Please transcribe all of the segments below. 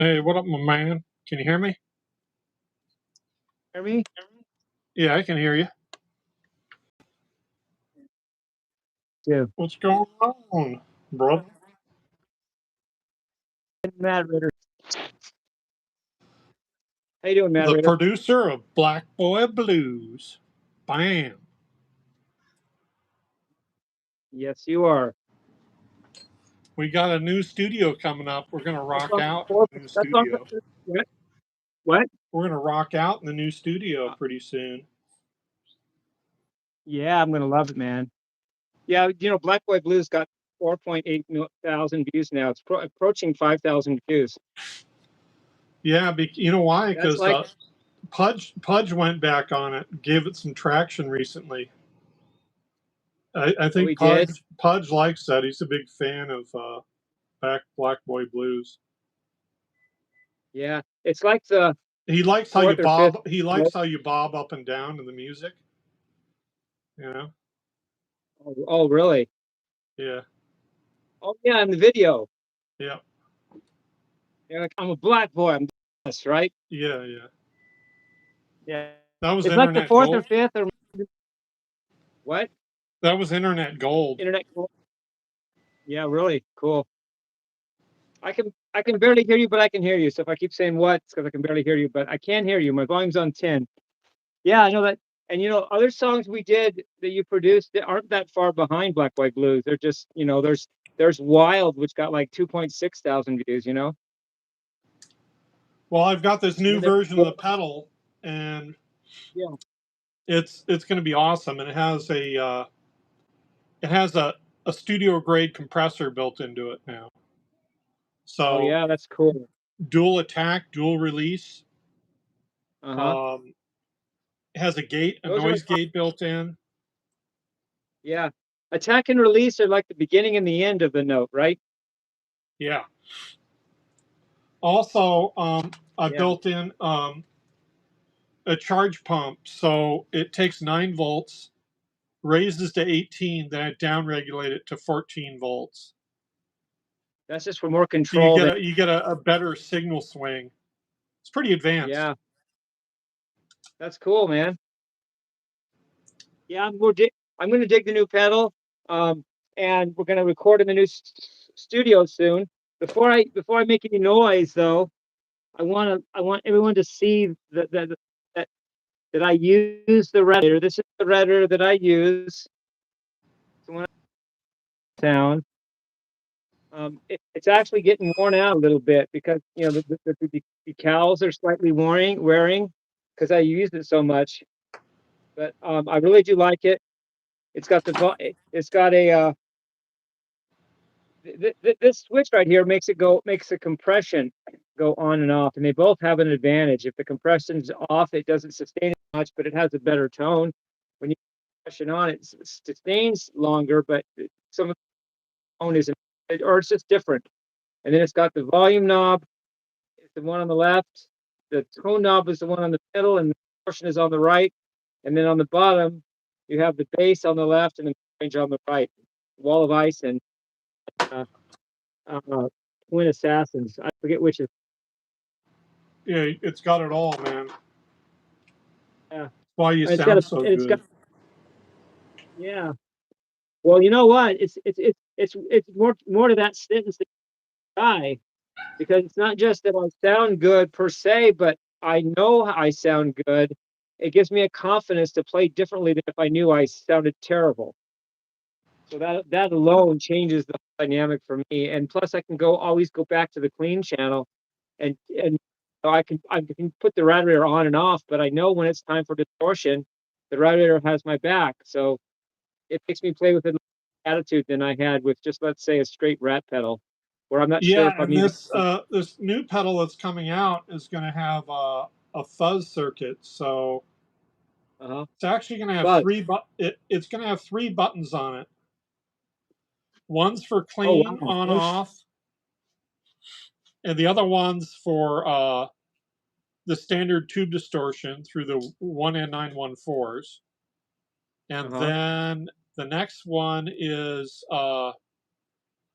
Hey, what up, my man? Can you hear me? Hear me? Yeah, I can hear you. Yeah. What's going on, brother? Matterator. How you doing, The Matterator? producer of Black Boy Blues. Bam. Yes, you are. We got a new studio coming up. We're going to rock out in the new That's on studio. what? What? We're going to rock out in the new studio pretty soon. Yeah, I'm gonna love it, man. Yeah, Black Boy Blues got 4.8 thousand views now. It's approaching 5,000 views. Yeah, you know why? That's Because like Pudge went back on it, gave it some traction recently. I think Pudge likes that. He's a big fan of Black Boy Blues. Yeah, it's like the he likes how you bob. He likes how you bob up and down in the music. You know. Oh, really? Yeah. Oh, yeah, in the video. Yeah. Yeah, like, I'm a black boy. I'm this, right? Yeah, yeah. Yeah. That was it's internet like the fourth gold. or fifth or what? That was internet gold. Internet gold. Yeah, really cool. I can barely hear you, but I can hear you. So if I keep saying what, it's because I can barely hear you, but I can hear you. My volume's on 10. Yeah, I know that. And other songs we did that you produced that aren't that far behind Black White Blues. They're just, there's Wild, which got like 2.6 thousand views, Well, I've got this new version of the pedal, and yeah, it's going to be awesome. And it has a studio grade compressor built into it now. So oh yeah, that's cool. Dual attack, dual release. Uh-huh. It has a noise gate built in. Yeah. Attack and release are like the beginning and the end of the note, right? Yeah. Also, I built in a charge pump, so it takes 9 volts, raises to 18, then I downregulate it to 14 volts. That's just for more control. So you get a better signal swing. It's pretty advanced. Yeah. That's cool, man. Yeah, I'm going to dig the new pedal, and we're going to record in the new studio soon. Before I make any noise, though, I want everyone to see that I use the Matterator. This is the Matterator that I use. So when I sound, it's actually getting worn out a little bit because the decals are slightly wearing because I use it so much. But I really do like it. It's got a this switch right here makes the compression go on and off, and they both have an advantage. If the compression's off, it doesn't sustain as much, but it has a better tone. When you put compression on, it sustains longer, but some of the tone isn't, or it's just different. And then it's got the volume knob. It's the one on the left. The tone knob is the one on the middle, and the distortion is on the right. And then on the bottom, you have the bass on the left and the range on the right. Wall of Ice and Twin Assassins. I forget which is. Yeah, it's got it all, man. Yeah. That's why you sound so good. Yeah. Well, you know what? It's more to that Shirtless Guy, because it's not just that I sound good per se, but I know I sound good. It gives me a confidence to play differently than if I knew I sounded terrible. So that alone changes the dynamic for me. And plus, I can always go back to the clean channel, and I can put the Matterator on and off. But I know when it's time for distortion, the Matterator has my back. So it makes me play with an attitude than I had with just, let's say, a straight rat pedal, where I'm not sure if I'm this new pedal that's coming out is going to have a fuzz circuit. So it's actually going to have it's going to have 3 buttons on it. One's for clean, on, off, and the other one's for the standard tube distortion through the 1N914s. And then the next one is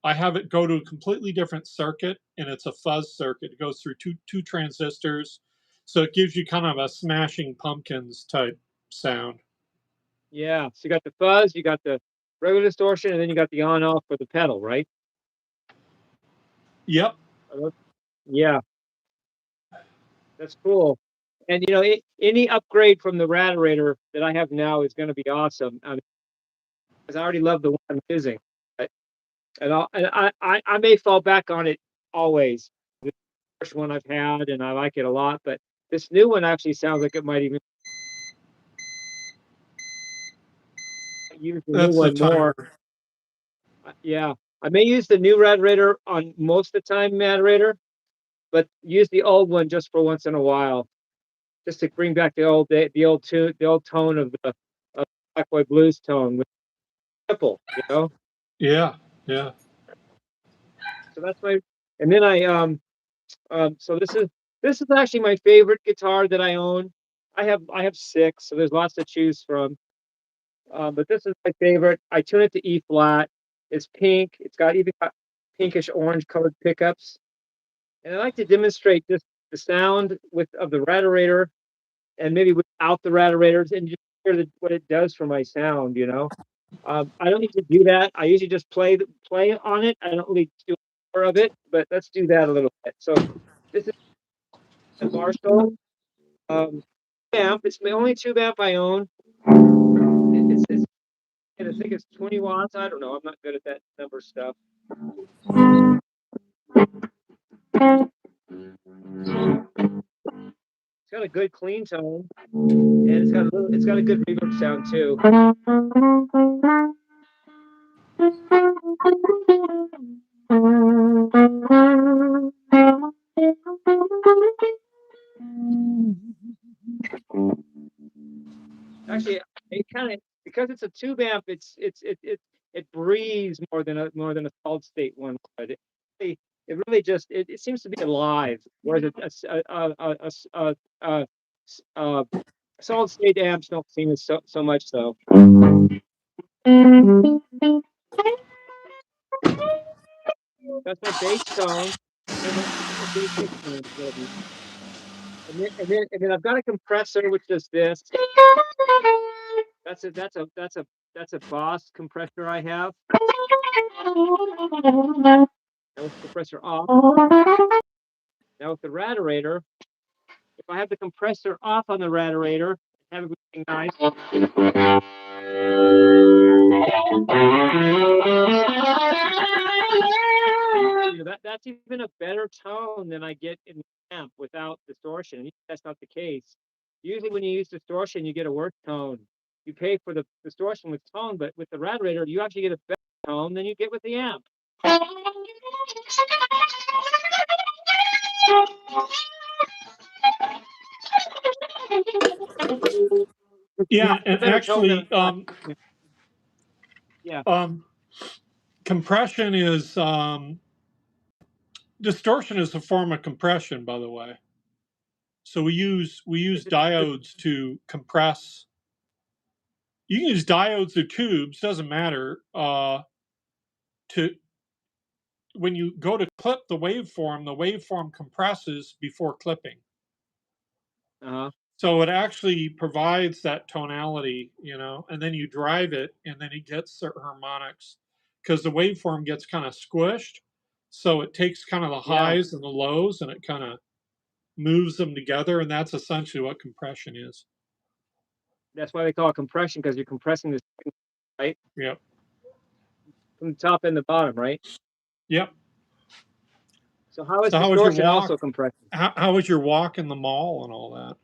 I have it go to a completely different circuit, and it's a fuzz circuit. It goes through two transistors, so it gives you kind of a Smashing Pumpkins type sound. Yeah. So you got the fuzz, you got the regular distortion, and then you got the on-off for the pedal, right? Yep. Yeah. That's cool. And you know, any upgrade from the Matterator that I have now is going to be awesome. I mean, because I already love the one I'm using. And I may fall back on it always. The first one I've had, and I like it a lot. But this new one actually sounds like it might even use the new That's the one more. timer. Yeah, I may use the new Matterator on most of the time, Matterator, but use the old one just for once in a while, just to bring back the old tune, the old tone of the Black Boy Blues tone with triple, you know. Yeah, yeah. So that's my. And then so this is actually my favorite guitar that I own. I have six, so there's lots to choose from. But this is my favorite. I tune it to E flat. It's pink. It's got even got pinkish orange colored pickups. And I like to demonstrate just the sound of the Matterator and maybe without the Ratterators and just hear what it does for my sound, you know. I don't need to do that. I usually just play on it. I don't really do more of it, but let's do that a little bit. So this is a Marshall amp. It's my only tube amp I own. I think it's 20 watts. I don't know. I'm not good at that number stuff. It's got a good clean tone, and it's got a good reverb sound too. Actually, it kind of because it's a tube amp, it breathes more than a solid state one would. It really just it seems to be alive, whereas a solid state amps don't seem as so much so. That's my bass tone. And my bass tone is gonna be. And then I've got a compressor which does this. That's a Boss compressor I have. Now with the compressor off. Now with the Matterator, if I have the compressor off on the Matterator, have everything nice. You know, that's even a better tone than I get in the amp without distortion. That's not the case. Usually when you use distortion, you get a worse tone. You pay for the distortion with tone, but with the Matterator, you actually get a better tone than you get with the amp. Yeah, and actually, yeah. Compression is distortion is a form of compression, by the way. So we use diodes to compress. You can use diodes or tubes, doesn't matter. To when you go to clip the waveform compresses before clipping. Uh-huh. So it actually provides that tonality, you know, and then you drive it, and then it gets certain harmonics because the waveform gets kind of squished. So it takes kind of the highs and the lows, and it kind of moves them together, and that's essentially what compression is. That's why they call it compression, because you're compressing this, right? Yep. From the top and the bottom, right? Yep. So how is So how was your distortion walk? also compressing? How was your walk in the mall and all that?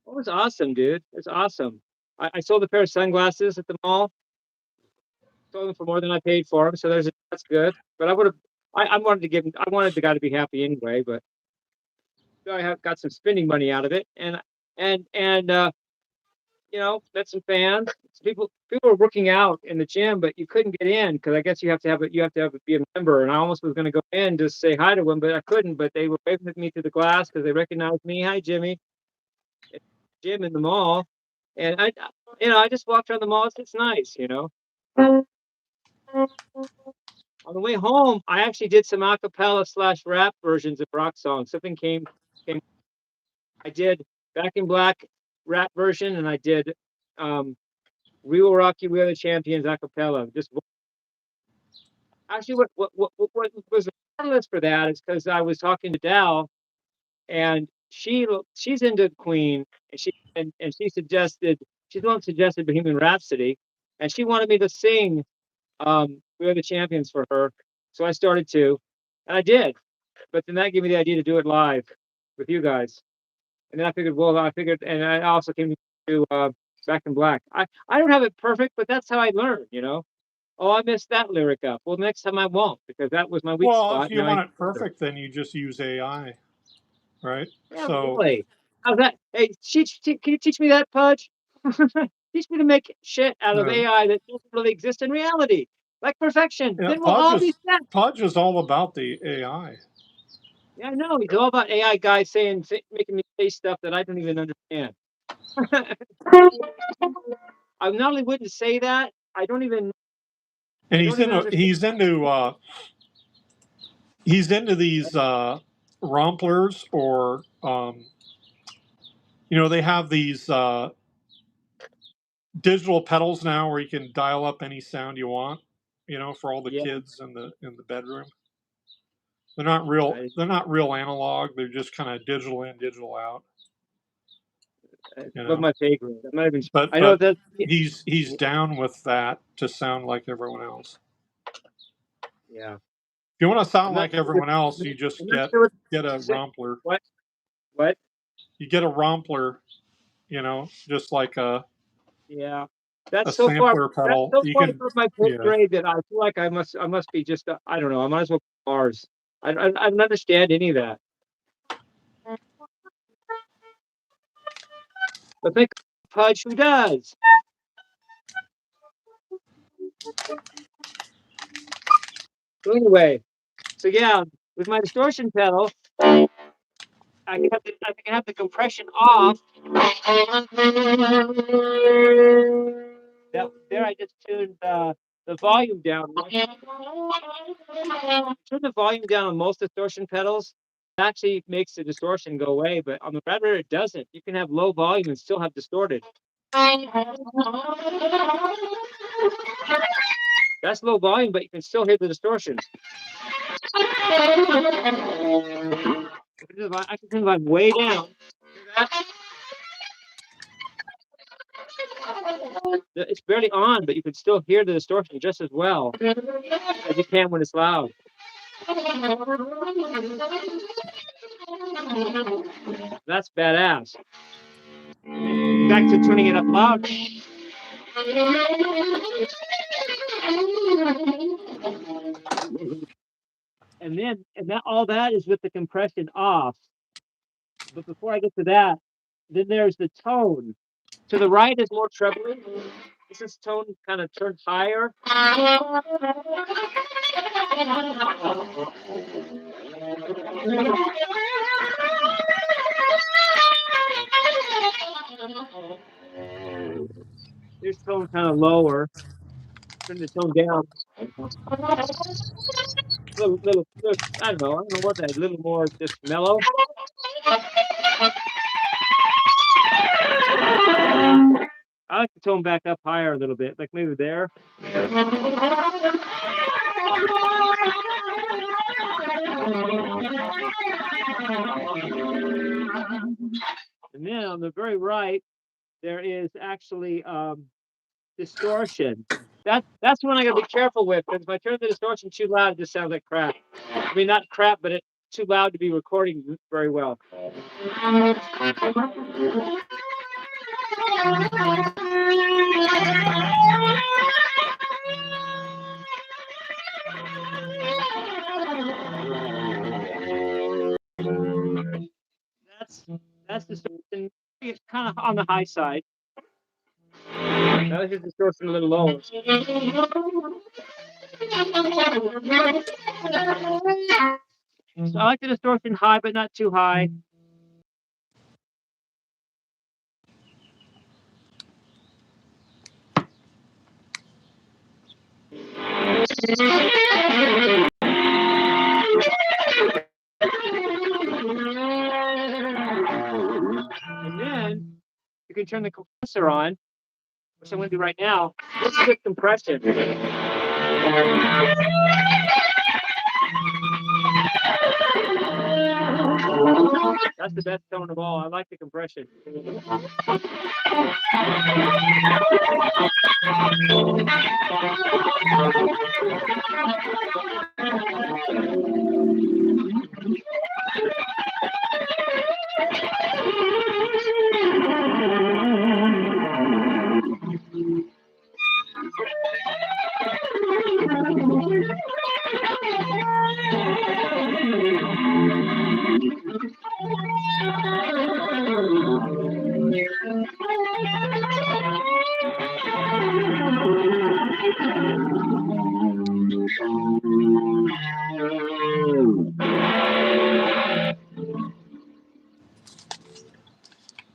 Oh, it's awesome, dude. It's awesome. I sold a pair of sunglasses at the mall. Sold them for more than I paid for them, so that's good. But I wanted to I wanted the guy to be happy anyway. But I got some spending money out of it, and you know, met some fans. People were working out in the gym, but you couldn't get in because I guess you have to be a member. And I almost was going to go in just say hi to them, but I couldn't. But they were waving at me through the glass because they recognized me. Hi, Jimmy. It's Jim in the mall, and I just walked around the mall. It's nice, you know. On the way home, I actually did some acapella / rap versions of rock songs. Something came. I did Back in Black rap version, and I did We Will Rock You, We Are the Champions acapella. Just actually, what was the catalyst for that is because I was talking to Dal, and she's into Queen, and she suggested, she's the one who suggested Bohemian Rhapsody, and she wanted me to sing We Are the Champions for her. So I started to, and I did. But then that gave me the idea to do it live with you guys. And then I figured, and I also came to Back in Black. I don't have it perfect, but that's how I learn, you know. Oh, I messed that lyric up. Well, next time I won't, because that was my weak Well, if spot. you Now I want it perfect, then you just use AI, right? yeah, So really. How's that? Hey, can you teach me that, Pudge? Teach me to make shit out of uh, AI that doesn't really exist in reality, like perfection. yeah, Then we'll all be set. Pudge is all about the AI. Yeah, I know. He's all about AI guys making me say stuff that I don't even understand. I not only wouldn't say that, I don't even. And I don't even understand. he's into these romplers, or they have these digital pedals now where you can dial up any sound you want, for all the Yeah, kids in the bedroom. They're not real analog. They're just kind of digital in, digital out. above my pay grade. I'm not even. But I know that. he's down with that to sound like everyone else. Yeah, If you want to I'm sound not. like everyone else, you just I'm not get sure get a rompler. what. What? You get a rompler, just like a Yeah, sampler that's pedal. so You far can, above my pay yeah. grade that I feel like I must be just I don't know. I might as well go Mars. I don't understand any of that. But think Pudge who does. So anyway, so yeah, with my distortion pedal, I can have the compression off. There I just tuned the volume down. Turn the volume down on most distortion pedals. It actually makes the distortion go away, but on the Matterator it doesn't. You can have low volume and still have distorted. That's low volume, but you can still hear the distortion. I can turn the volume way down. It's barely on, but you can still hear the distortion just as well as you can when it's loud. That's badass. Back to tuning it up loud. And that all that is with the compression off. But before I get to that, then there's the tone. To the right is more treble. This is tone kind of turned higher. This tone kind of lower. Turn the tone down. Little, I don't know what that. A little more just mellow. I like to tone back up higher a little bit, like maybe there. And then on the very right, there is actually distortion. That's one I gotta be careful with, because if I turn the distortion too loud, it just sounds like crap. I mean, not crap, but it's too loud to be recording very well. That's distortion. It's kind of on the high side. Now this is distortion a little lower. So I like the distortion high, but not too high. And then you can turn the compressor on, which I'm going to do right now. This is with compression. That's the best tone of all. I like the compression.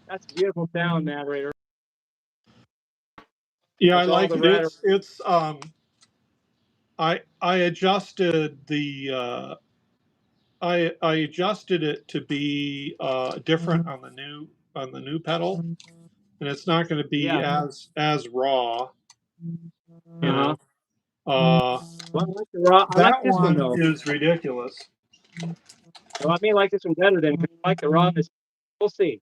That's a beautiful sound, Matterator. Yeah, I like it. It's I adjusted the I adjusted it to be different on the new pedal, and it's not going to be as raw. You know, well, I like the raw. I like that this one one though. is ridiculous. Well, I may like this one better than I like the rawness. We'll see.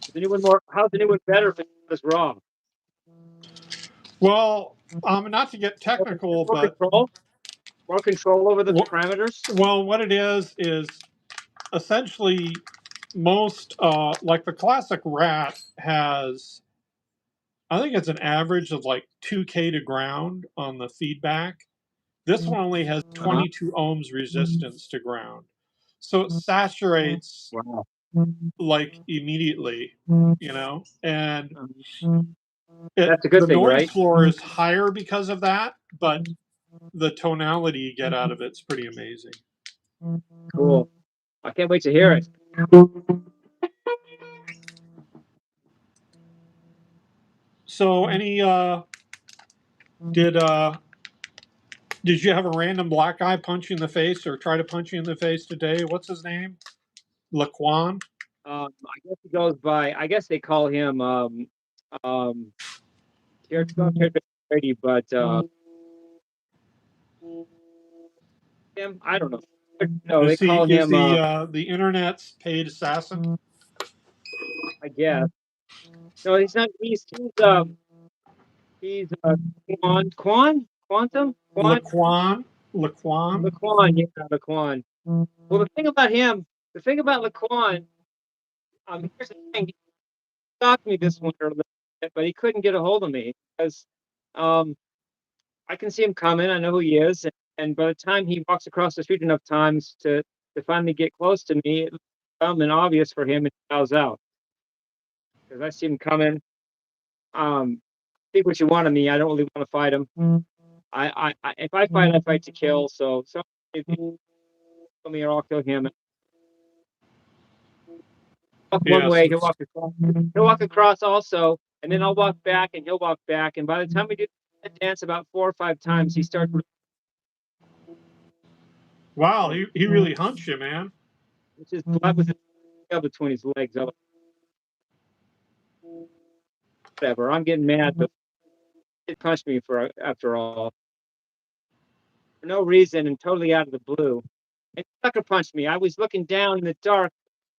Is anyone more? How's anyone better if it's raw? Well, not to get technical, but more control over the parameters. Well, what it is essentially most like the classic Rat has, I think it's an average of like 2K to ground on the feedback. This one only has 22 ohms resistance to ground, so it saturates like immediately, you know, and that's a good thing, noise right? floor is higher because of that, but the tonality you get out of it's pretty amazing. Cool. I can't wait to hear it. So any did you have a random black guy punch you in the face or try to punch you in the face today? What's his name? Laquan? I guess he goes by, I guess they call him Brady, but him, I don't know. No, they call him the internet's paid assassin. I guess. No, he's not. He's Quan. Quantum. Laquan. Yeah, Laquan. Well, the thing about him, the thing about Laquan, here's the thing. He stalked me this winter a little bit, but he couldn't get a hold of me because I can see him coming. I know who he is, and by the time he walks across the street enough times to finally get close to me, it's dumb and obvious for him, and he bows out. Because I see him coming. Think what you want of me. I don't really want to fight him. If I fight to kill. So if you kill me or I'll kill him. One way, he'll walk across. He'll walk across also, and then I'll walk back, and he'll walk back. And by the time we do the dance about 4 or 5 times, he starts. Wow, he really hunched you, man. It's his blood with his tail between his legs. Whatever. I'm getting mad, but it punched me after all. For no reason and totally out of the blue. And sucker punched me. I was looking down in the dark,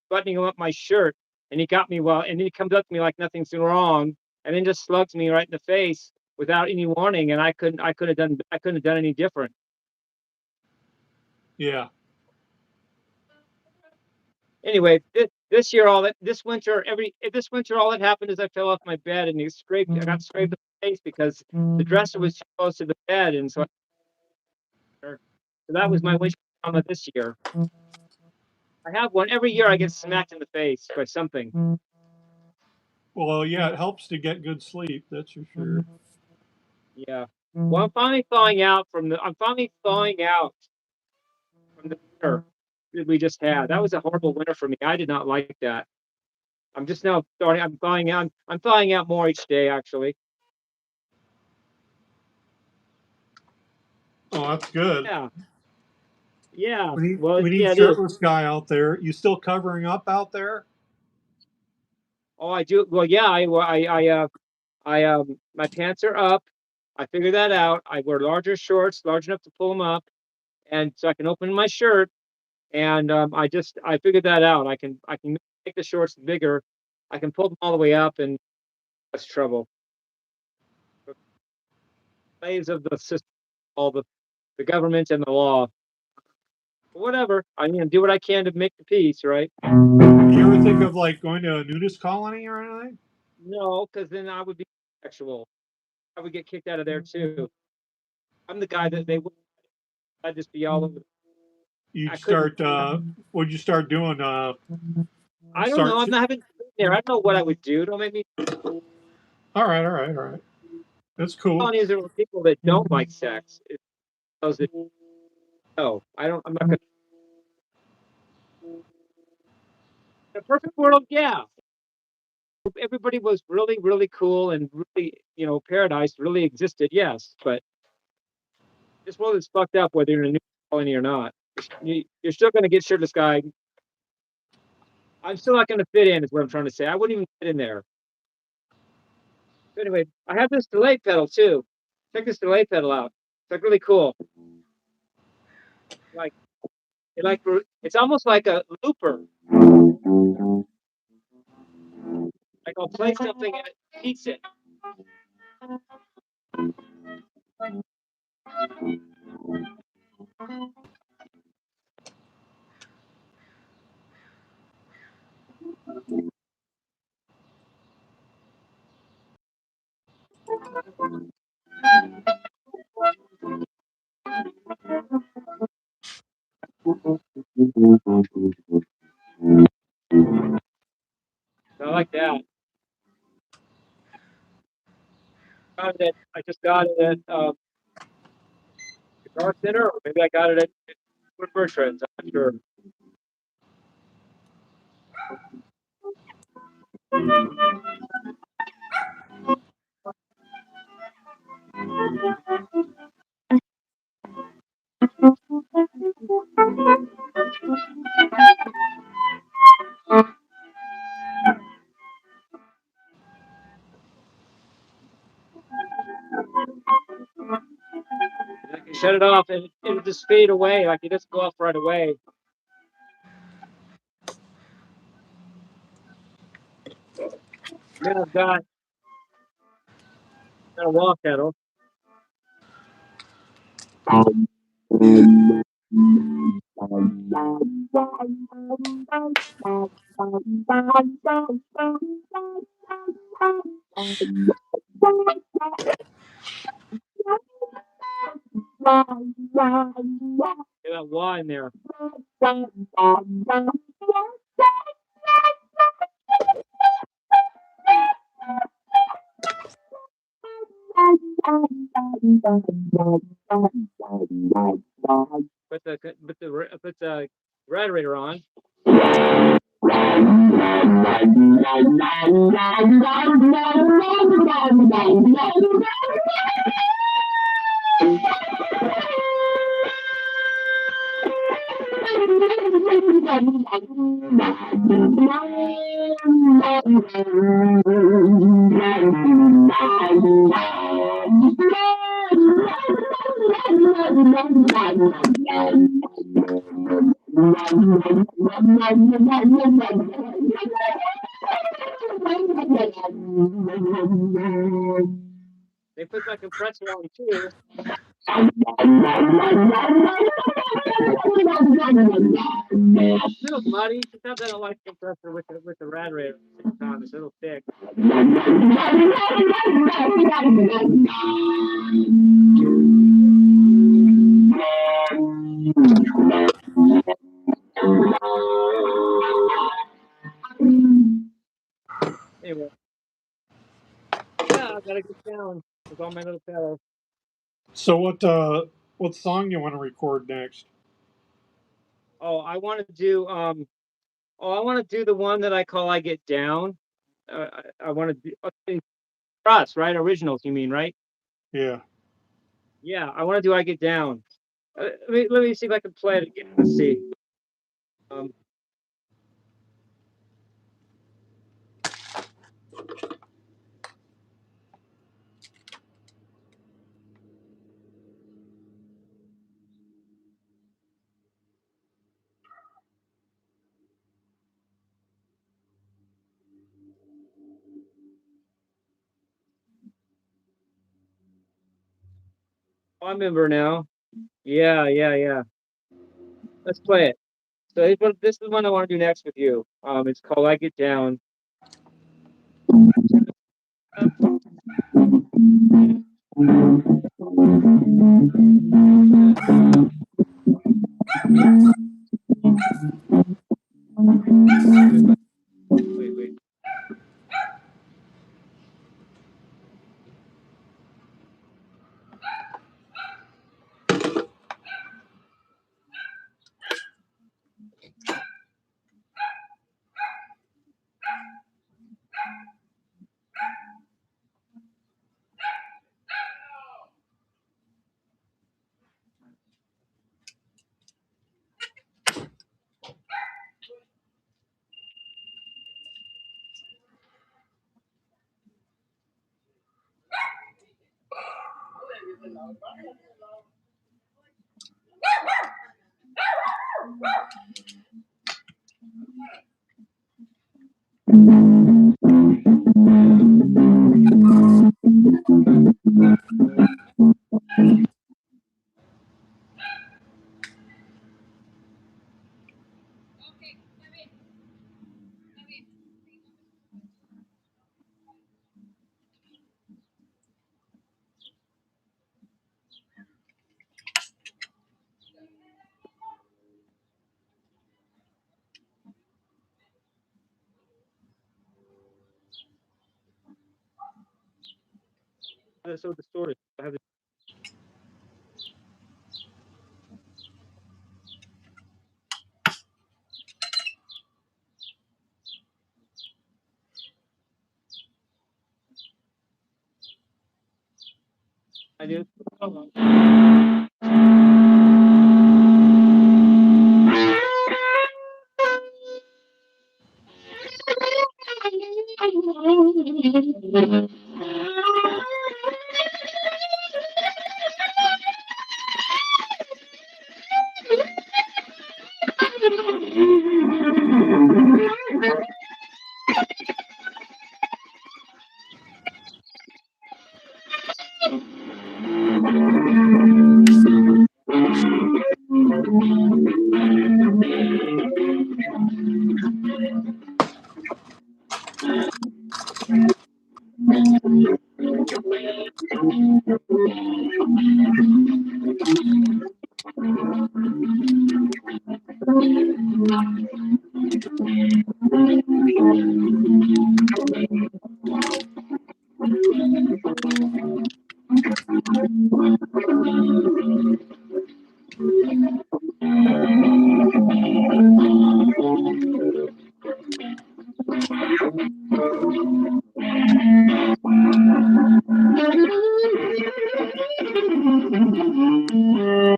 buttoning up my shirt, and he got me and then he comes up to me like nothing's wrong, and then just slugs me right in the face without any warning, and I couldn't have done any different. Yeah. Anyway, this winter, all that happened is I fell off my bed and I got scraped in the face because the dresser was too close to the bed, and so that was my winter trauma this year. I have one every year. I get smacked in the face by something. Well, yeah, it helps to get good sleep. That's for sure. Yeah. Well, I'm finally thawing out from the winter that we just had. That was a horrible winter for me. I did not like that. I'm just now starting. I'm thawing out more each day, actually. Oh, that's good. Yeah. Yeah. We Well, need yeah, it is. Shirtless Guy out there. You still covering up out there? Oh, I do. Well, yeah. My pants are up. I figured that out. I wear larger shorts, large enough to pull them up, and so I can open my shirt. And I figured that out. I can make the shorts bigger. I can pull them all the way up, and that's trouble. Ways of the system, all the government and the law. Whatever. I mean, do what I can to make the peace, right? You ever think of like going to a nudist colony or anything? No, because then I would be sexual. I would get kicked out of there too. I'm the guy that they would. I'd just be all over. You'd I couldn't. start. What'd you start doing? I don't know. Start. I'm not having there. I don't know what I would do. Don't make me. All right, all right, all right. That's cool. Colonies are people that don't like sex. It's those that. No, I don't. I'm not gonna. In a perfect world, yeah. Everybody was really, really cool and really, paradise really existed, yes. But this world is fucked up whether you're in a new colony or not. You're still going to get Shirtless Guy. I'm still not going to fit in, is what I'm trying to say. I wouldn't even fit in there. So anyway, I have this delay pedal too. Check this delay pedal out. It's like really cool. Like it's almost like a looper. Like I'll play something and it repeats it. I like that. I just got it at Guitar Center, or maybe I got it at Bertrand's. I'm not sure. I can shut it off and it'll just fade away. Like it doesn't go off right away. Then I've got a wall pedal. Get that wah in there. Put the Matterator on. They put my compressor on too. It's a little muddy. Sometimes I don't like the compressor with the Matterator. It's a little thick. Anyway, yeah, I gotta get down with all my little pedals. So what song you want to record next? Oh, I want to do the one that I call "I Get Down." I want to do us, right? Originals, you mean, right? Yeah. Yeah, I want to do I Get Down. Let me see if I can play it again. Let's see. I remember now. Yeah. Let's play it. So this is the one I want to do next with you. It's called I Get Down. Wait. So the story. I have I do.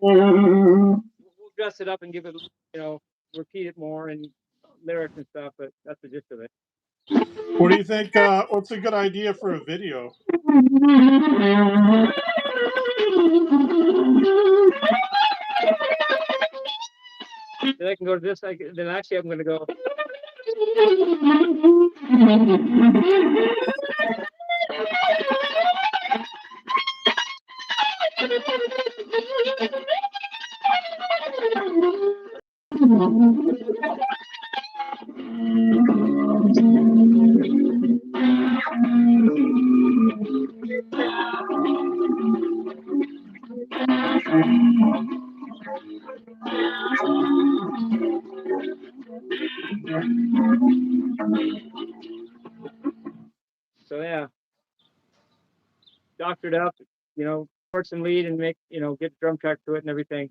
We'll dress it up and give it, repeat it more and lyrics and stuff, but that's the gist of it. What do you think? What's a good idea for a video? Then I can go to this. Then actually, I'm going to go. So yeah, doctored up, parts and lead and make, get the drum track to it and everything.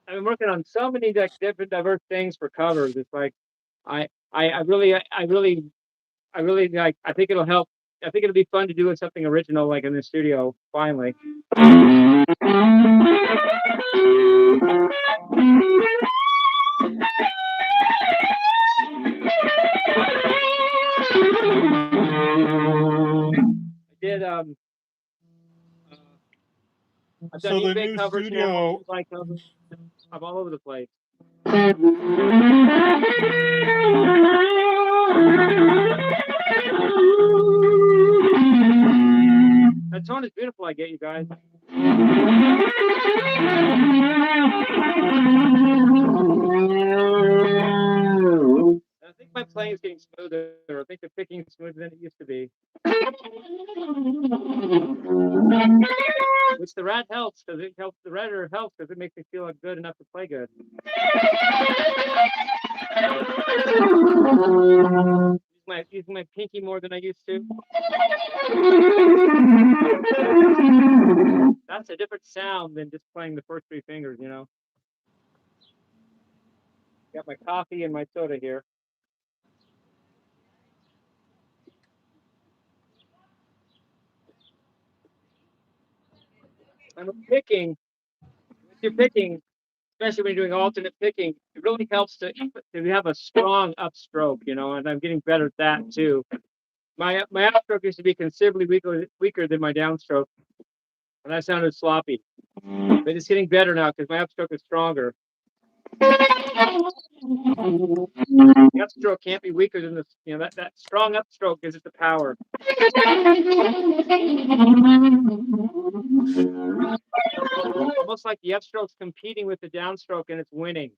I've been working on so many different diverse things for covers. It's like I really I really like. I think it'll help. I think it'll be fun to do something original, like in the studio. Finally. I did. I've done So the eBay new covers studio. now. Covers. I'm all over the place. That tone is beautiful. I get you guys. I think my playing is getting smoother. I think the picking is smoother than it used to be. Which the rat helps because it helps. The redder helps because it makes me feel good enough to play good. Using my pinky more than I used to. That's a different sound than just playing the first three fingers, you know. Got my coffee and my soda here. And with picking, especially when you're doing alternate picking, it really helps to have a strong upstroke, you know, and I'm getting better at that too. My upstroke used to be considerably weaker than my downstroke, and that sounded sloppy. But it's getting better now because my upstroke is stronger. The upstroke can't be weaker than this, you know, that strong upstroke gives it the power. Almost like the upstroke's competing with the downstroke and it's winning.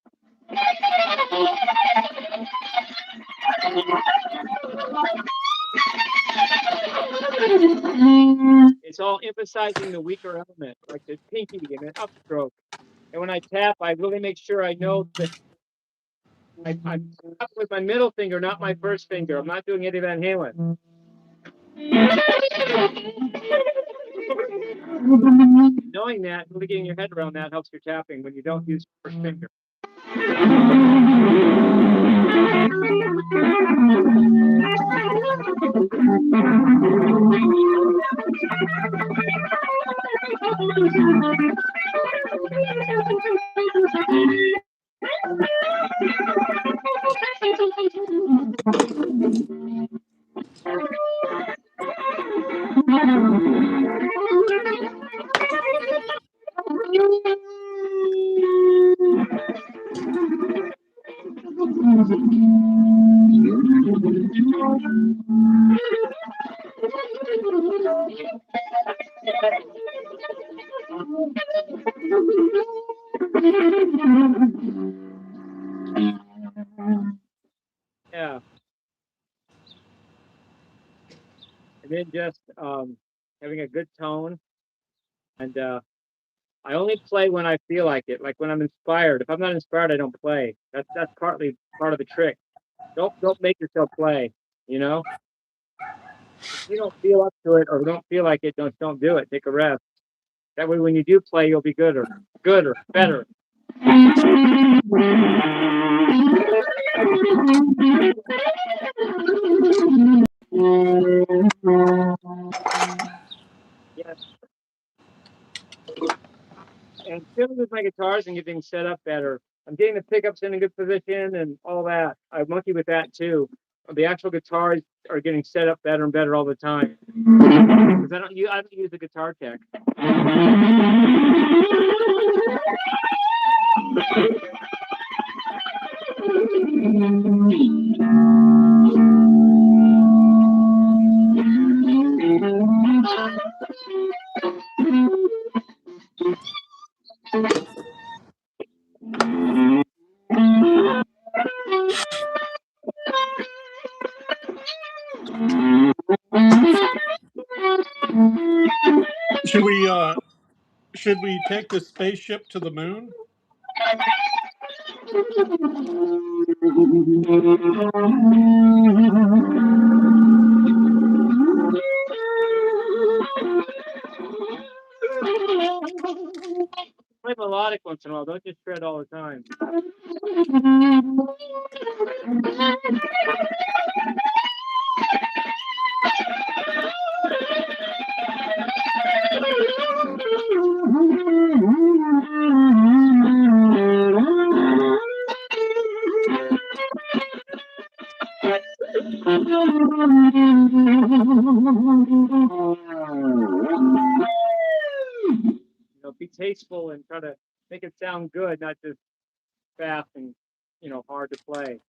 It's all emphasizing the weaker element, like the pinky and an upstroke. And when I tap, I really make sure I know that I'm tapping with my middle finger, not my first finger. I'm not doing Eddie Van Halen. Knowing that, really getting your head around that helps your tapping when you don't use your first finger. Yeah. And then just having a good tone. And I only play when I feel like it, like when I'm inspired. If I'm not inspired, I don't play. That's partly part of the trick. Don't make yourself play, you know? If you don't feel up to it or don't feel like it, don't do it. Take a rest. That way when you do play, you'll be good or better. Yes. And fiddling with my guitars and getting set up better. I'm getting the pickups in a good position and all that. I monkey with that too. The actual guitars are getting set up better and better all the time. Because I don't use the guitar tech. Should we take the spaceship to the moon? Play melodic once in a while. Don't just shred all the time. be tasteful and try to make it sound good, not just fast and, you know, hard to play.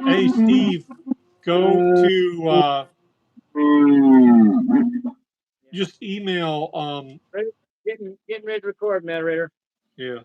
Hey, Steve, go to just email. Getting ready to record, Matterator. Yeah.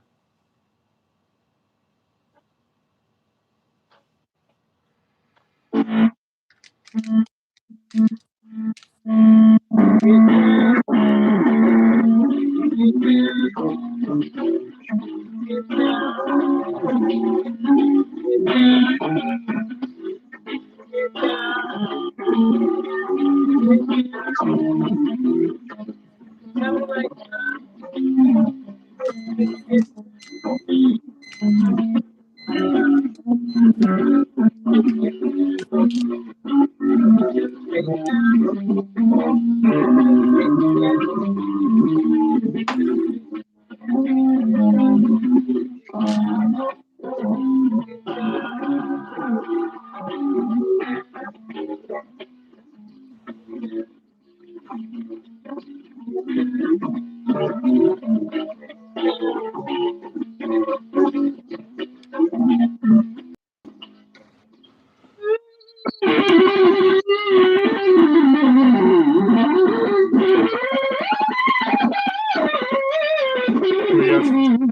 We have some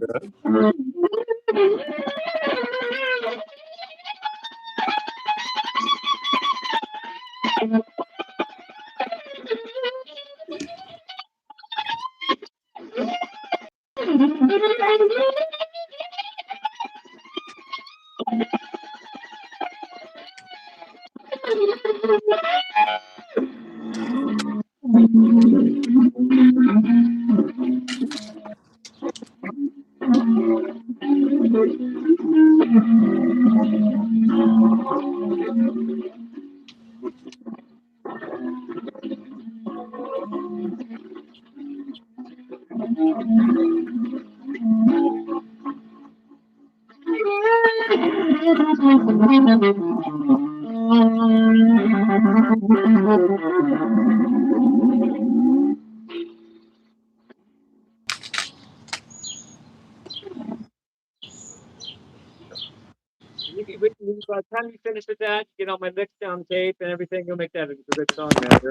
By the time you finish with that, get all my mix down tape and everything, you'll make that a good song, Matterator.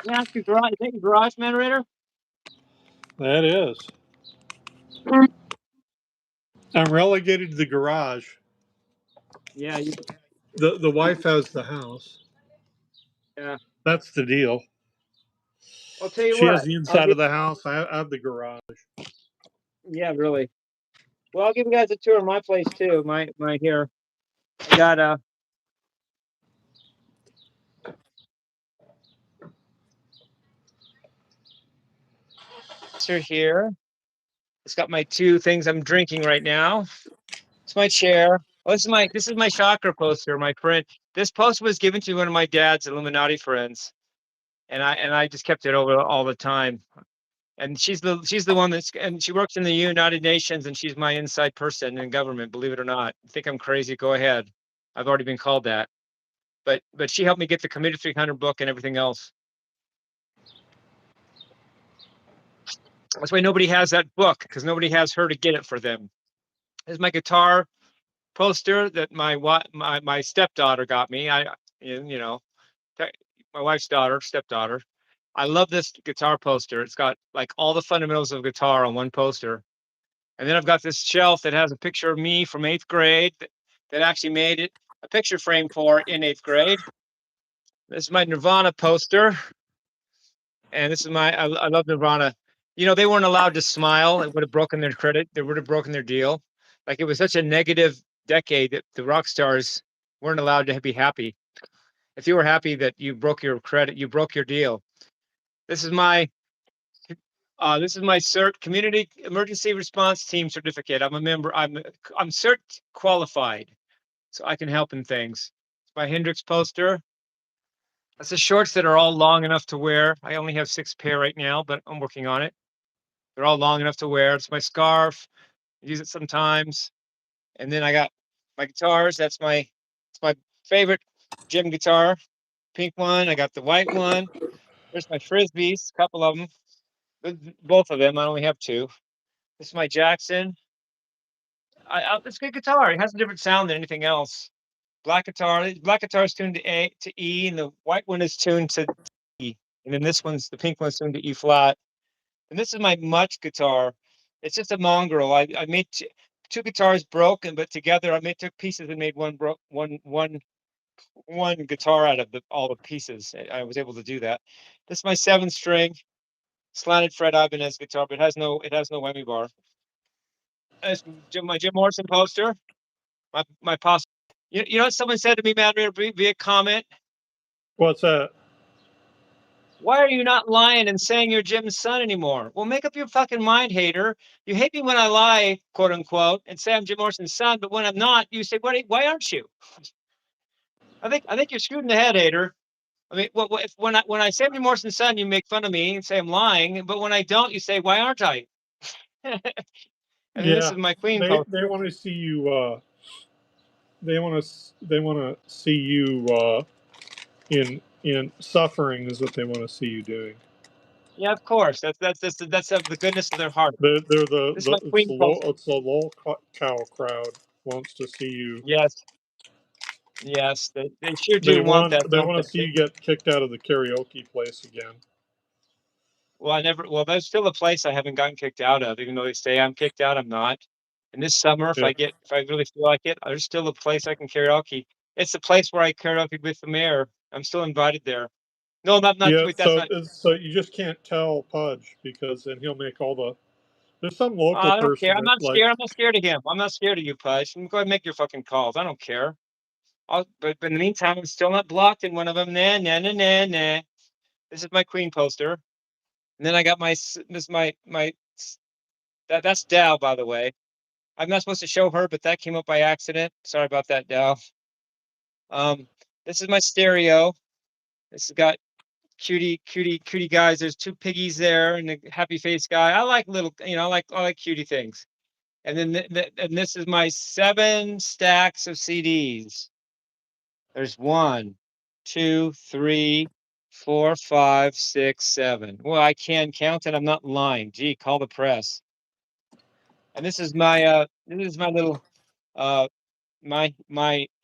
Yeah, is that your garage, Matterator? That is. I'm relegated to the garage. Yeah. The wife has the house. Yeah. That's the deal. I'll tell you She what. has the inside of the house. I have the garage. Yeah, really. Well, I'll give you guys a tour of my place too. My here. I got a here. It's got my two things I'm drinking right now. It's my chair. Oh, this is my chakra poster, my friend. This poster was given to one of my dad's Illuminati friends, and I just kept it over all the time. And she's the one and she works in the United Nations, and she's my inside person in government. Believe it or not, think I'm crazy? Go ahead. I've already been called that, but she helped me get the Committee 300 book and everything else. That's why nobody has that book, because nobody has her to get it for them. This is my guitar poster that my stepdaughter got me. You know, my wife's stepdaughter. I love this guitar poster. It's got like all the fundamentals of guitar on one poster. And then I've got this shelf that has a picture of me from 8th grade that actually made it a picture frame for in 8th grade. This is my Nirvana poster. And this is I love Nirvana. You know, they weren't allowed to smile. It would have broken their credit. They would have broken their deal. Like, it was such a negative decade that the rock stars weren't allowed to be happy. If you were happy that you broke your credit, you broke your deal. This is my CERT, Community Emergency Response Team certificate. I'm a member. I'm CERT qualified, so I can help in things. It's my Hendrix poster. That's the shorts that are all long enough to wear. I only have 6 pair right now, but I'm working on it. They're all long enough to wear. It's my scarf. I use it sometimes. And then I got my guitars. It's my favorite Jim guitar, pink one. I got the white one. There's my Frisbees, a couple of them. Both of them. I only have 2. This is my Jackson. It's a good guitar. It has a different sound than anything else. Black guitar. Black guitar is tuned to E, and the white one is tuned to E. And then the pink one's tuned to E flat. And this is my Much guitar. It's just a mongrel. I made 2 guitars broken, but together took pieces and made one guitar out of all the pieces. I was able to do that. This is my 7-string slanted Fred Ibanez guitar, but it has no whammy bar. It's my Jim Morrison poster. My poster. You know what someone said to me, Matterator, via comment? What's that? Why are you not lying and saying you're Jim's son anymore? Well, make up your fucking mind, hater. You hate me when I lie, quote unquote, and say I'm Jim Morrison's son, but when I'm not, you say, why aren't you? I think you're screwed in the head, hater. I mean, when I say I'm Jim Morrison's son, you make fun of me and say I'm lying, but when I don't, you say, why aren't I? And then this is my Queen poster. They want to see you. They want to see you in suffering is what they want to see you doing. Yeah, of course. That's of the goodness of their heart. They're it's the lol cow crowd wants to see you. Yes. Yes, they sure do want that. They want to see you get kicked out of the karaoke place again. Well, there's still a place I haven't gotten kicked out of, even though they say I'm kicked out, I'm not. And this summer, if I really feel like it, there's still a place I can karaoke. It's the place where I karaoke with the mayor. I'm still invited there. No, not. Yeah, Wait, that's not. So you just can't tell Pudge because then he'll make all the. There's some local I don't person. care. I'm not scared. I'm not scared of him. I'm not scared of you, Pudge. Go ahead and make your fucking calls. I don't care. But in the meantime, I'm still not blocked in one of them. Nah, nah, nah, nah, nah. This is my Queen poster. And then I got that's Dow, by the way. I'm not supposed to show her, but that came up by accident. Sorry about that, Dow. This is my stereo. This has got cutie guys. There's 2 piggies there and a happy face guy. I like little, I like cutie things. And then and this is my 7 stacks of CDs. There's 1, 2, 3, 4, 5, 6, 7. Well, I can count it. I'm not lying. Gee, call the press. And this is my little my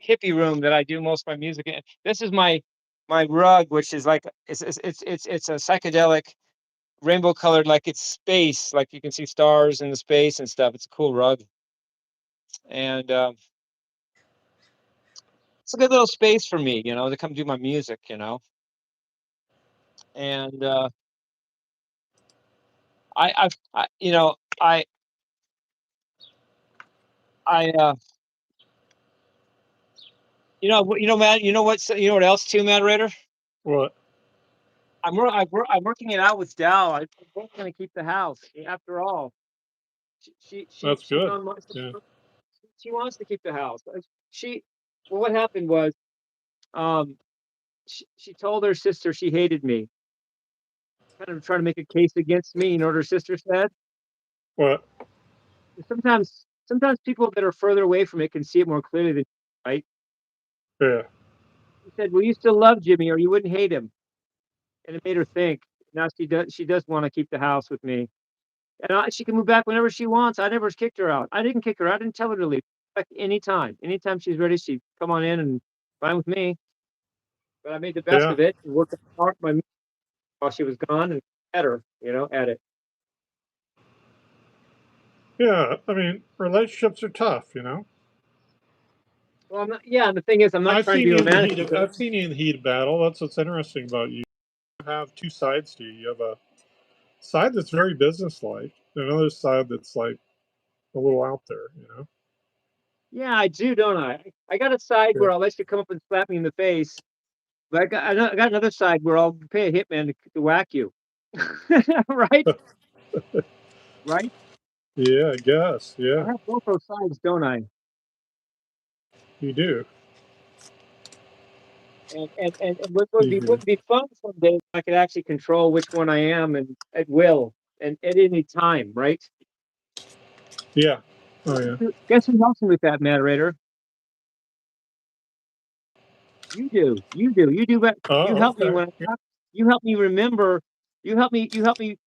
hippie room that I do most of my music in. This is my rug, which is like it's a psychedelic rainbow colored, like it's space, like you can see stars in the space and stuff. It's a cool rug, and it's a good little space for me, to come do my music, and man, what else too, Matterator? What? I'm working it out with Dal. I'm both going to keep the house. After all, That's good. She wants to keep the house. What happened was, she told her sister she hated me. Kind of trying to make a case against me. You know what her sister said? What? Sometimes people that are further away from it can see it more clearly than you, right? Yeah. She said, "Well, you still love Jimmy, or you wouldn't hate him." And it made her think. Now she does want to keep the house with me, and she can move back whenever she wants. I never kicked her out. I didn't kick her out. I didn't tell her to leave. Back anytime she's ready, she come on in and fine with me. But I made the best of it and worked hard while she was gone and at her, at it. Yeah, I mean, relationships are tough, Well, yeah, the thing is, I'm not trying to be romantic. I've seen you in the heat of battle. That's what's interesting about you. You have two sides to you. You have a side that's very businesslike, and another side that's like a little out there. You know. Yeah, I do, don't I? I got a side Yeah. where I'll let you come up and slap me in the face, but I got another side where I'll pay a hitman to whack you. Right? Right? Yeah, I guess. I Yeah, have both those sides, don't I? you do. And what You do. would be fun someday if I could actually control which one I am and at will and at any time, right? Yeah. Oh yeah. Guess who helps me with that, Matterator? You do. You do. You do. But you Oh, help me okay. when I talk. You help me remember. You help me. You help me.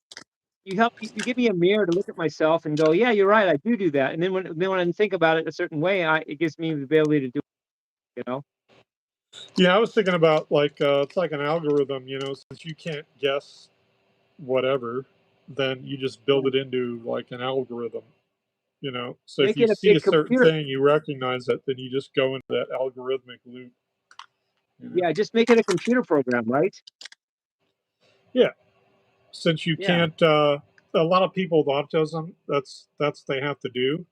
You help me. You give me a mirror to look at myself and go, "Yeah, you're right. I do that." And then when I think about it a certain way, it gives me the ability to do it. You know. Yeah, I was thinking about like it's like an algorithm. You know, since you can't guess whatever, then you just build Right. it into like an algorithm. You know, so if Make you it see a a certain computer. thing, you recognize it, then you just go into that algorithmic loop. You know? Yeah, just make it a computer program, right? Yeah, since you Yeah. can't. A lot of people with autism, that's they have to do.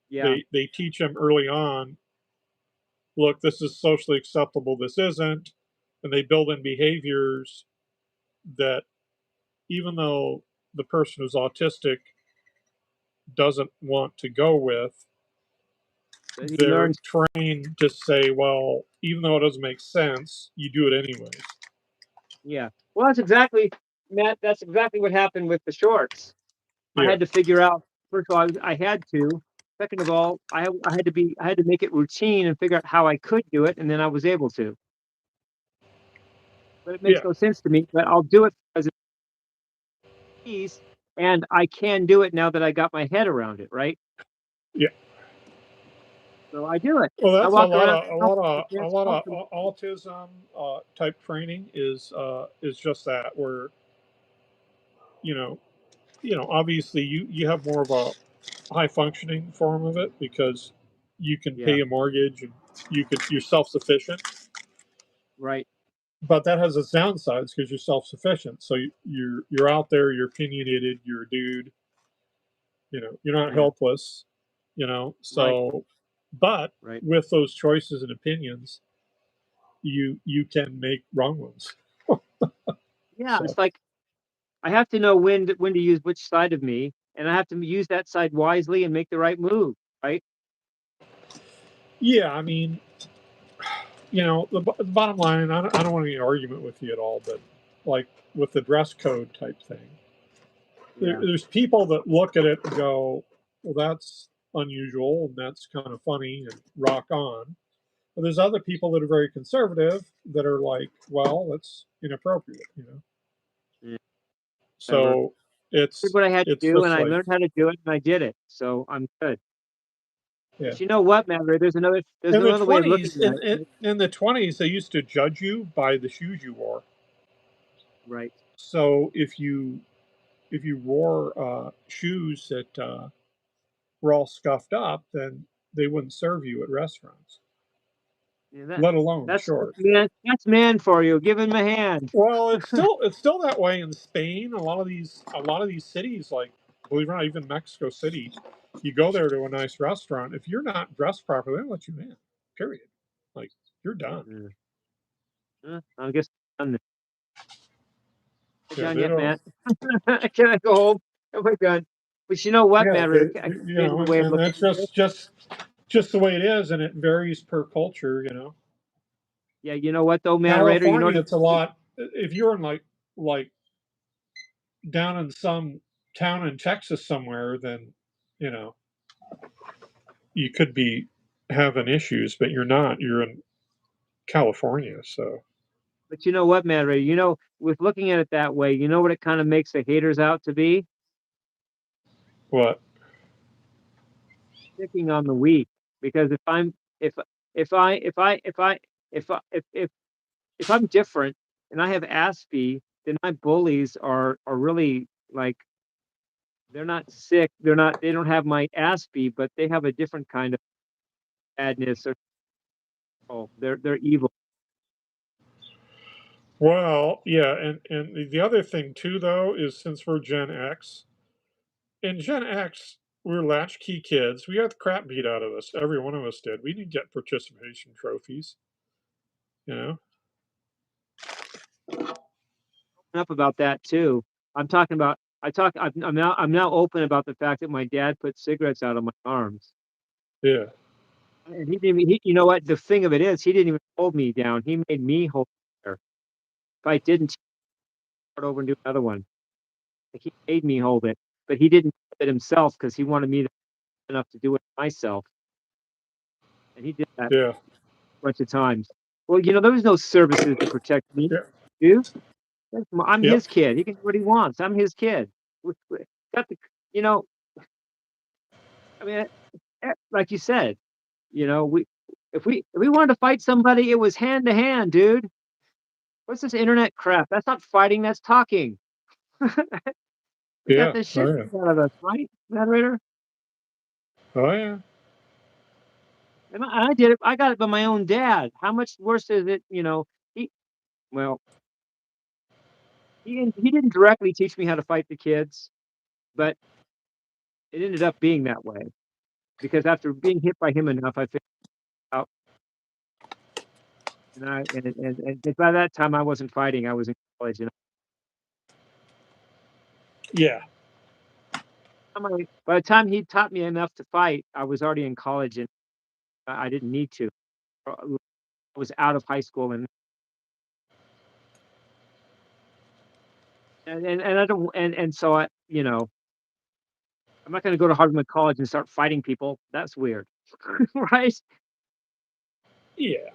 Yeah. They teach them early on. Look, this is socially acceptable. This isn't, and they build in behaviors that even though the person who's autistic doesn't want to go with, So he they're learns. trained to say, well, even though it doesn't make sense, you do it anyways. Yeah. Well, that's exactly, Matt. That's exactly what happened with the shorts. I Yeah, had to figure out. First of all, I had to. Second of all, I had to make it routine and figure out how I could do it, and then I was able to. But it makes yeah, no sense to me. But I'll do it because it's ease, and I can do it now that I got my head around it. Right. yeah. So I do it. Well, I that's walk around. a lot of autism type training is just that, where you know, obviously you have more of a high functioning form of it because you can Yeah. pay a mortgage and you're self sufficient. Right. But that has its downsides because you're self sufficient. So you're out there, you're opinionated, you're a dude. You know, you're not Yeah. helpless. You know, Right. so but Right. with those choices and opinions, you can make wrong ones. Yeah. So It's like I have to know when to use which side of me, and I have to use that side wisely and make the right move. Right. yeah, I mean, the bottom line, and I don't want any argument with you at all, but like with the dress code type thing, Yeah. there's people that look at it and go, well, that's unusual and that's kind of funny and rock on. But there's other people that are very conservative that are like, well, that's inappropriate, you know. Yeah. Whatever. So Did what I had to it's do, and just I like, learned how to do it, and I did it. So I'm good. yeah. But you know what, man? There's In the another way of looking twenties, at it. in the 20s, they used to judge you by the shoes you wore. Right. So if you wore shoes that were all scuffed up, then they wouldn't serve you at restaurants, Yeah, let alone shorts. that's man for you. Give him a hand. Well, it's still that way in Spain. A lot of these cities, like believe it or not, even Mexico City, you go there to a nice restaurant. If you're not dressed properly, they don't let you in. Period. Like you're done. Mm. I guess I'm done. Yeah, Done they yet, don't. Matt? Can I go home? Am I done? But you know what, Yeah, Matt? I can you say know, another way of and looking that's at it. just the way it is, and it varies per culture. You know, Yeah, you know what though, Matt Raider? You know what? California, it's a lot. If you're in like down in some town in Texas somewhere, then you know you could be having issues, but you're not. You're in California, so But you know what, Matt Raider? You know, with looking at it that way, you know what it kind of makes the haters out to be? what? Picking on the weak. Because if if I if I if I if I if I'm different and I have Aspie, then my bullies are really like they're not sick. They don't have my Aspie, but they have a different kind of badness or they're evil. Well, yeah, and the other thing too, though, is since we're Gen X, in Gen X, we're latchkey kids. We got the crap beat out of us. Every one of us did. We didn't get participation trophies, you know? Up about that too. I'm talking about. I'm now open about the fact that my dad put cigarettes out on my arms, Yeah, and he didn't. You know what? The thing of it is, he didn't even hold me down. He made me hold there. If I didn't, start over and do another one. Like, he made me hold it, but he didn't do it himself because he wanted me to enough to do it myself, and he did that a yeah, bunch of times. Well, there was no services to protect me, yeah, dude. I'm yep, his kid. He can do what he wants. I'm his kid. Got the, you know. I mean, like you said, we if we wanted to fight somebody, it was hand to hand, dude. What's this internet crap? That's not fighting. That's talking. It got yeah, the shit oh, yeah, out of us, right, Matterator? oh, yeah, And I did it. I got it by my own dad. How much worse is it? He well, he didn't directly teach me how to fight the kids, but it ended up being that way because after being hit by him enough, I figured out, and by that time I wasn't fighting. I was in college, and yeah, by the time he taught me enough to fight, I was already in college, and I didn't need to. I was out of high school, and I don't, and so I'm not going to go to Harvard College and start fighting people. That's weird, right? yeah,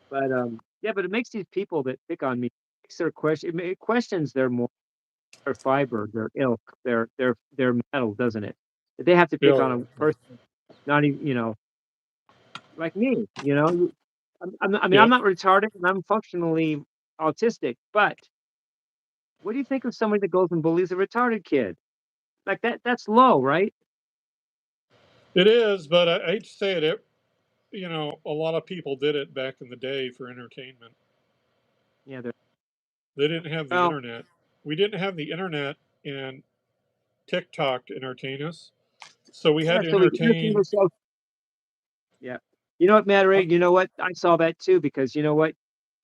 But yeah, but it makes these people that pick on me, makes their it questions their fiber, their ilk, their metal, doesn't it? They have to pick oh, on yeah, a person, not even like me. I mean, I'm yep. not retarded and I'm functionally autistic, but what do you think of somebody that goes and bullies a retarded kid? Like that's low, right? It is, but I hate to say it, a lot of people did it back in the day for entertainment. Yeah, They didn't have the well, internet. We didn't have the internet and TikTok to entertain us, so we had yeah, to so we entertain entertain. ourselves. Yeah. You know what, Matterator? You know what? I saw that too because you know what?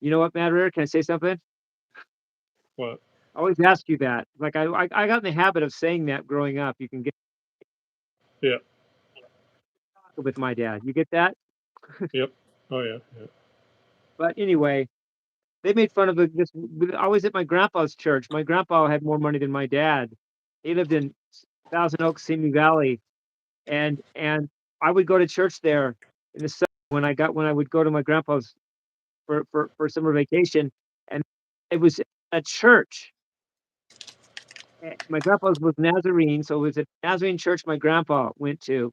Matterator? Can I say something? What? I always ask you that. Like I got in the habit of saying that growing up. You can get Yeah, with my dad. You get that? yep, oh, yeah, yeah, But anyway, they made fun of this. I was at my grandpa's church. My grandpa had more money than my dad. He lived in Thousand Oaks, Simi Valley, and I would go to church there in the summer when I would go to my grandpa's for summer vacation, and it was a church. My grandpa's was Nazarene, so it was a Nazarene church my grandpa went to.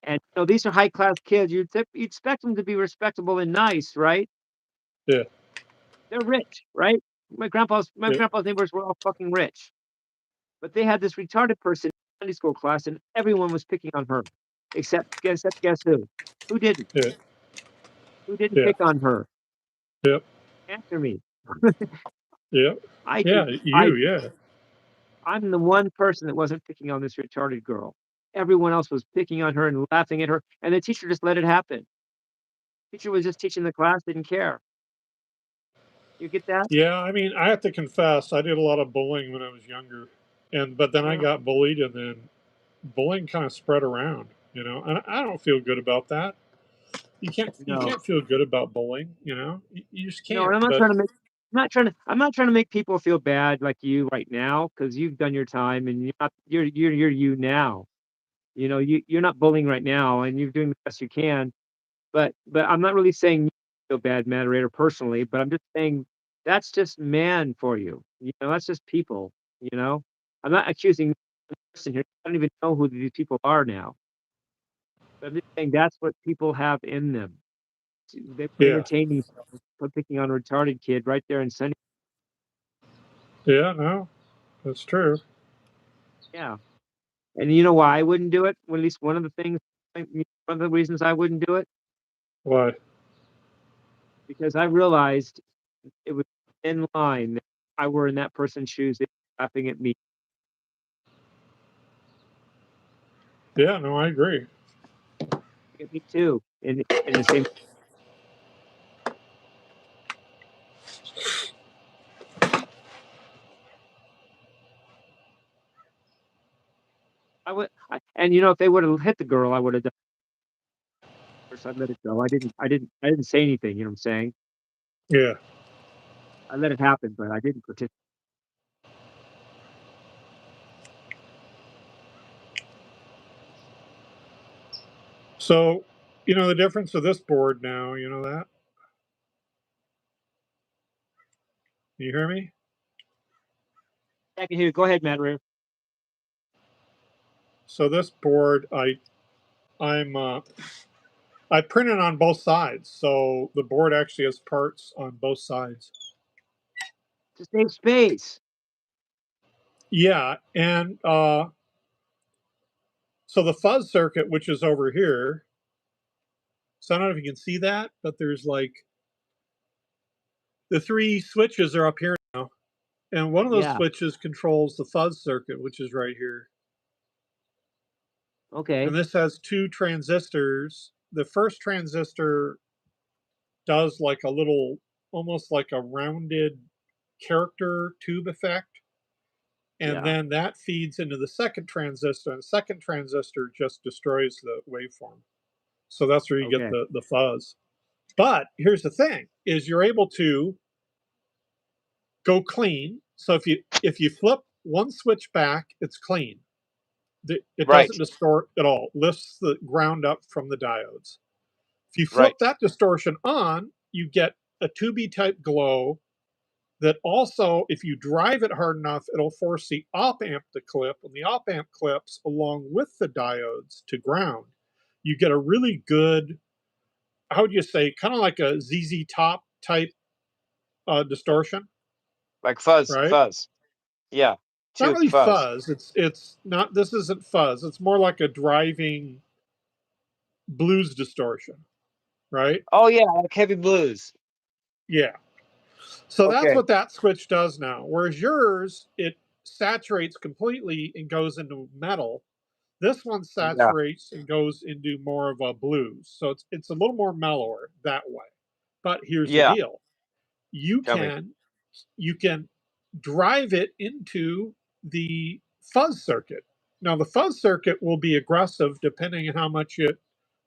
And these are high class kids. You'd expect them to be respectable and nice, right? yeah, They're rich, right? My yeah, grandpa's neighbors were all fucking rich, but they had this retarded person in Sunday school class, and everyone was picking on her, except guess who? Who didn't? yeah, Who didn't yeah, pick on her? yep, Answer me. yep, I yeah, did. I yeah, I'm the one person that wasn't picking on this retarded girl. Everyone else was picking on her and laughing at her, and the teacher just let it happen. Teacher was just teaching the class, didn't care. You get that? yeah. I mean, I have to confess, I did a lot of bullying when I was younger, but then I Yeah. got bullied, and then bullying kind of spread around, and I don't feel good about that. You No. can't feel good about bullying, you just No, can't. and I'm not But trying to make I'm not trying to make people feel bad like you right now because you've done your time and you're you now. You're not bullying right now and you're doing the best you can. But I'm not really saying you feel bad, Matterator, personally, but I'm just saying that's just man for you. That's just people, you know? I'm not accusing the person here. I don't even know who these people are now. But I'm just saying that's what people have in them. They yeah, entertain themselves by picking on a retarded kid right there in Sunny. yeah, no, that's true. Yeah. And you know why I wouldn't do it? Well, at least one of the things, one of the reasons I wouldn't do it? Why? Because I realized it was in line that if I were in that person's shoes, they'd be laughing at me. Yeah, no, I agree. At me too. In the same. And if they would have hit the girl, I would have done. Of course, I let it go. I didn't say anything. You know what I'm saying? Yeah. I let it happen, but I didn't participate. So, the difference of this board now, you know that? You hear me? I can hear you. Go ahead, Matterator. So this board, I printed on both sides, so the board actually has parts on both sides. To save space. Yeah, and so the fuzz circuit, which is over here, so I don't know if you can see that, but there's like the 3 switches are up here now, and one of those Yeah. switches controls the fuzz circuit, which is right here. Okay. And this has 2 transistors. The first transistor does like a little, almost like a rounded character tube effect. And Yeah. then that feeds into the second transistor, and the second transistor just destroys the waveform. So that's where you get Okay. the fuzz. But here's the thing: is you're able to go clean. So if you flip one switch back, it's clean. It Right. doesn't distort at all. Lifts the ground up from the diodes. If you flip Right. that distortion on, you get a tubey type glow that also, if you drive it hard enough, it'll force the op amp to clip. When the op amp clips along with the diodes to ground, you get a really good, how would you say, kind of like a ZZ Top type distortion, Like fuzz. right? Fuzz. Yeah. It's not Tube really fuzz. fuzz. It's not. This isn't fuzz. It's more like a driving blues distortion, right? Oh yeah, like heavy blues. Yeah. So that's Okay. what that switch does now. Whereas yours, it saturates completely and goes into metal. This one Yeah. saturates and goes into more of a blues. So it's a little more mellower that way. But here's the Yeah. deal. You Tell me. can drive it into the fuzz circuit. Now the fuzz circuit will be aggressive depending on how much it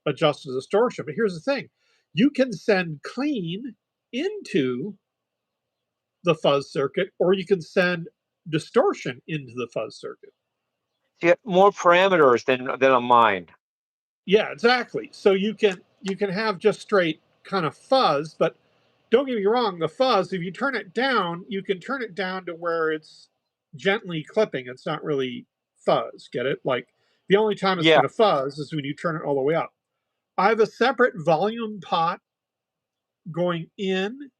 adjusts the distortion. But here's the thing. You can send clean into the fuzz circuit, or you can send distortion into the fuzz circuit. You get more parameters than on mine. Yeah, exactly. So you can have just straight kind of fuzz, but don't get me wrong, the fuzz, if you turn it down, you can turn it down to where it's gently clipping. It's not really fuzz. Get it? Like the only time it's Yeah. going to fuzz is when you turn it all the way up. I have a separate volume pot going in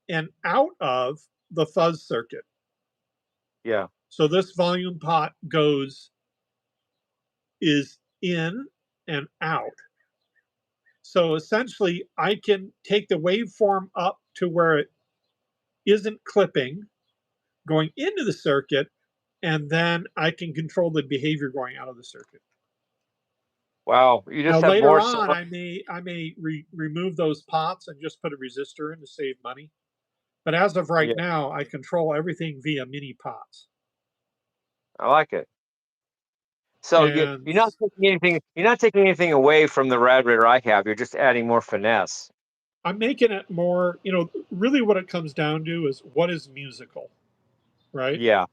and out of the fuzz circuit. Yeah. So this volume pot is in and out. So essentially, I can take the waveform up to where it isn't clipping going into the circuit, and then I can control the behavior going out of the circuit. Wow. You Now just have later more. on, I may remove those pots and just put a resistor in to save money. But as of right Yeah. now, I control everything via mini pots. I like it. So you're And not taking anything. You're not taking anything away from the Matterator I have. You're just adding more finesse. I'm making it more, really what it comes down to is what is musical, right? Yeah.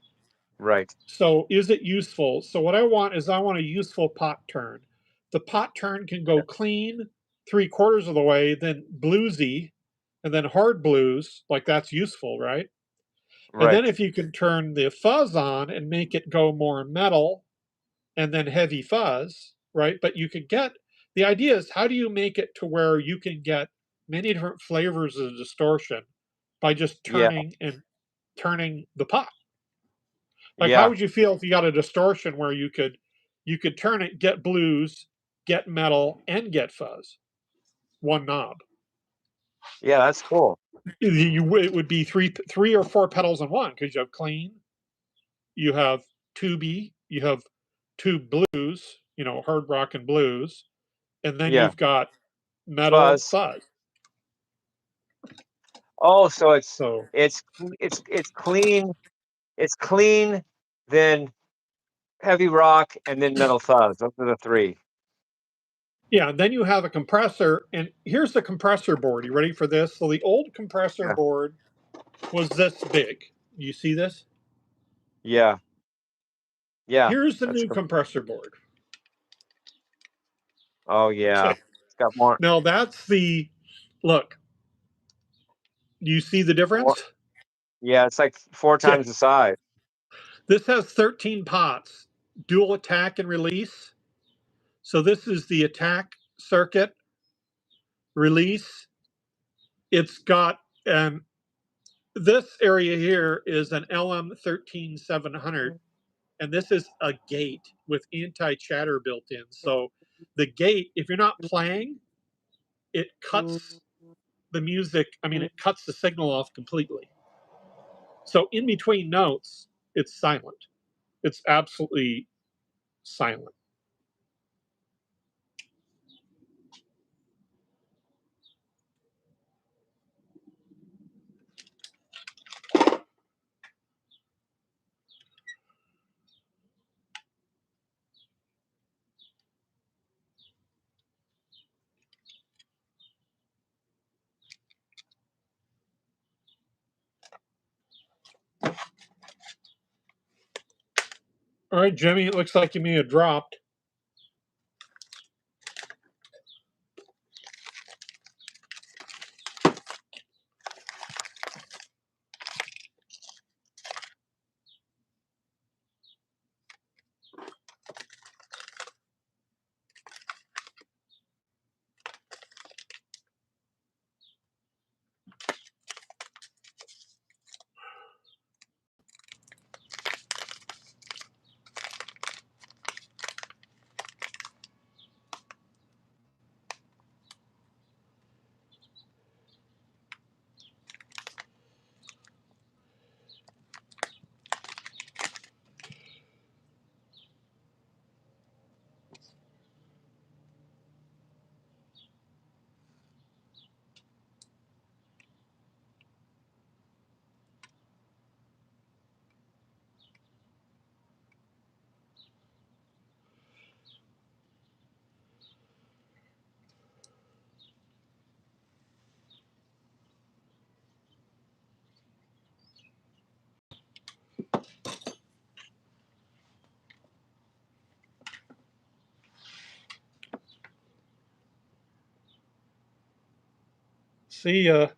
Right. So is it useful? So what I want is I want a useful pot turn. The pot turn can go clean 3/4 of the way, then bluesy, and then hard blues, like that's useful, right? And then Right. if you can turn the fuzz on and make it go more metal and then heavy fuzz, right? But you could get, the idea is how do you make it to where you can get many different flavors of distortion by just Yeah. turning the pot? Like how Yeah. would you feel if you got a distortion where you could turn it, get blues, get metal, and get fuzz. One knob. Yeah, that's cool. It would be three or four pedals in one because you have clean, you have tubey, you have tube blues, hard rock and blues, and then Yeah, you've got metal fuzz. fuzz. Oh, so So it's clean. It's clean, then heavy rock, and then metal fuzz. Those are the three. yeah, then you have a compressor, and here's the compressor board. You ready for this? So the old compressor Yeah. board was this big. You see this? Yeah. Yeah. Here's the That's new compressor board. Oh yeah. Okay. It's got more. Now that's the look. Do you see the More. difference? Yeah, it's like 4 Yeah. times the size. This has 13 pots, dual attack and release. So this is the attack circuit, release. It's got this area here is an LM13700, and this is a gate with anti-chatter built in. So the gate, if you're not playing, it cuts the music. I mean, it cuts the signal off completely. So in between notes, it's silent. It's absolutely silent. All right, Jimmy, it looks like you may have dropped. See ya.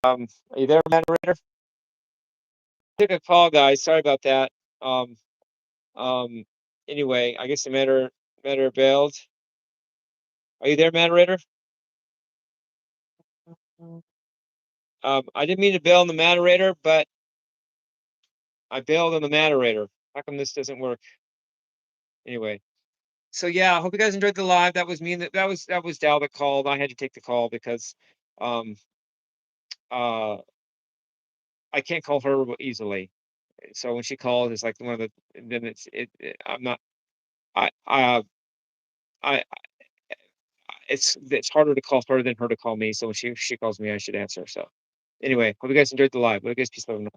Are you there, Matterator? Took a call, guys. Sorry about that. Anyway, I guess the Matter bailed. Are you there, Matterator? I didn't mean to bail on the Matterator, but I bailed on the Matterator. How come this doesn't work? Anyway, so yeah, I hope you guys enjoyed the live. That was me, and that was Dal that called. I had to take the call because I can't call her easily. So when she calls, it's like one of the then I'm not I it's harder to call her than her to call me. So when she calls me, I should answer. So anyway, hope you guys enjoyed the live. Hope you guys peace, love, and